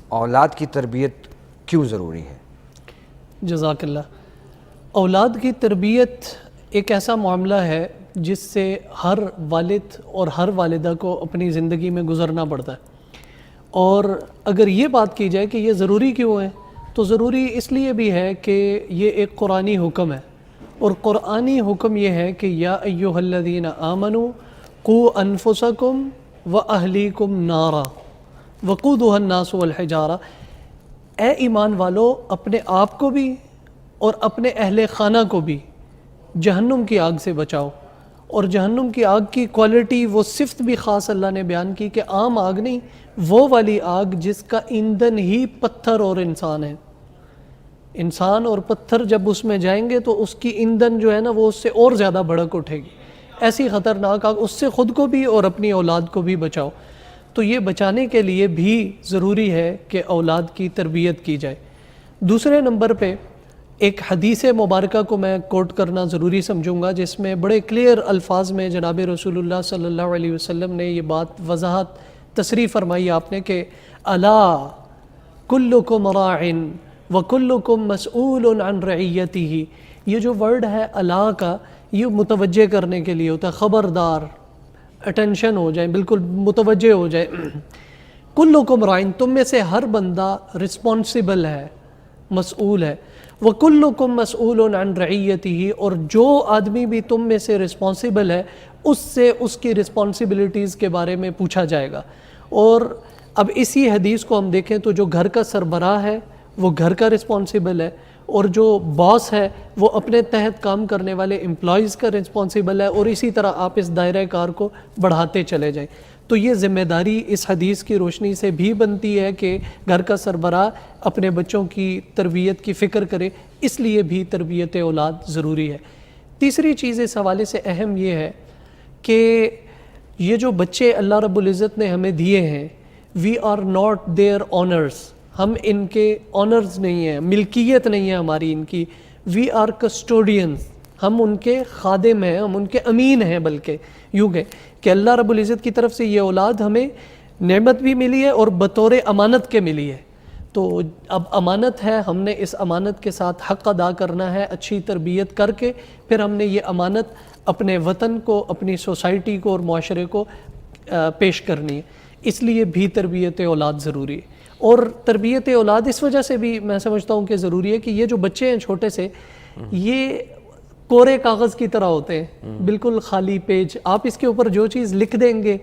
اولاد کی تربیت کیوں ضروری ہے؟ جزاک اللہ۔ اولاد کی تربیت ایک ایسا معاملہ ہے جس سے ہر والد اور ہر والدہ کو اپنی زندگی میں گزرنا پڑتا ہے، اور اگر یہ بات کی جائے کہ یہ ضروری کیوں ہے تو ضروری اس لیے بھی ہے کہ یہ ایک قرآنی حکم ہے، اور قرآنی حکم یہ ہے کہ یا ایھا الذین آمنوا قوا انفسکم واہلیکم نارا وقودھا الناس والحجارہ، اے ایمان والو اپنے آپ کو بھی اور اپنے اہل خانہ کو بھی جہنم کی آگ سے بچاؤ۔ اور جہنم کی آگ کی کوالٹی، وہ صفت بھی خاص اللہ نے بیان کی کہ عام آگ نہیں، وہ والی آگ جس کا ایندھن ہی پتھر اور انسان ہے۔ انسان اور پتھر جب اس میں جائیں گے تو اس کی ایندھن جو ہے نا وہ اس سے اور زیادہ بھڑک اٹھے گی، ایسی خطرناک آگ، اس سے خود کو بھی اور اپنی اولاد کو بھی بچاؤ۔ تو یہ بچانے کے لیے بھی ضروری ہے کہ اولاد کی تربیت کی جائے۔ دوسرے نمبر پہ ایک حدیث مبارکہ کو میں کوٹ کرنا ضروری سمجھوں گا، جس میں بڑے کلیئر الفاظ میں جناب رسول اللہ صلی اللہ علیہ وسلم نے یہ بات وضاحت تصریح فرمائی آپ نے کہ الا کلکم راع وکلکم مسئول عن رعیتہ۔ یہ جو ورڈ ہے الا کا، یہ متوجہ کرنے کے لیے ہوتا ہے، خبردار، اٹینشن ہو جائے، بالکل متوجہ ہو جائے۔ کلکم راع، تم میں سے ہر بندہ رسپانسبل ہے، مسئول ہے۔ وَكُلُّكُمْ مَسْئُولٌ عَنْ رَعِيَّتِهِ، اور جو آدمی بھی تم میں سے رسپانسبل ہے اس سے اس کی رسپانسبلٹیز کے بارے میں پوچھا جائے گا۔ اور اب اسی حدیث کو ہم دیکھیں تو جو گھر کا سربراہ ہے وہ گھر کا رسپانسبل ہے، اور جو باس ہے وہ اپنے تحت کام کرنے والے امپلائیز کا رسپانسبل ہے، اور اسی طرح آپ اس دائرہ کار کو بڑھاتے چلے جائیں۔ تو یہ ذمہ داری اس حدیث کی روشنی سے بھی بنتی ہے کہ گھر کا سربراہ اپنے بچوں کی تربیت کی فکر کرے، اس لیے بھی تربیت اولاد ضروری ہے۔ تیسری چیز اس حوالے سے اہم یہ ہے کہ یہ جو بچے اللہ رب العزت نے ہمیں دیے ہیں، we are not their owners, ہم ان کے آنرز نہیں ہیں، ملکیت نہیں ہے ہماری ان کی، وی آر کسٹوڈینز، ہم ان کے خادم ہیں، ہم ان کے امین ہیں، بلکہ یوں کہ اللہ رب العزت کی طرف سے یہ اولاد ہمیں نعمت بھی ملی ہے اور بطور امانت کے ملی ہے۔ تو اب امانت ہے، ہم نے اس امانت کے ساتھ حق ادا کرنا ہے، اچھی تربیت کر کے پھر ہم نے یہ امانت اپنے وطن کو، اپنی سوسائٹی کو اور معاشرے کو پیش کرنی ہے۔ اس لیے بھی تربیت اولاد ضروری ہے۔ اور تربیت اولاد اس وجہ سے بھی میں سمجھتا ہوں کہ ضروری ہے کہ یہ جو بچے ہیں چھوٹے سے، یہ کورے کاغذ کی طرح ہوتے ہیں، بالکل خالی پیج، آپ اس کے اوپر جو چیز لکھ دیں گے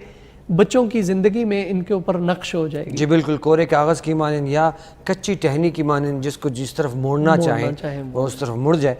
بچوں کی زندگی میں ان کے اوپر نقش ہو جائے گی۔ جی بالکل، کورے کاغذ کی مانند یا کچی ٹہنی کی مانند، جس کو جس طرف موڑنا چاہیں وہ اس طرف مڑ جائے۔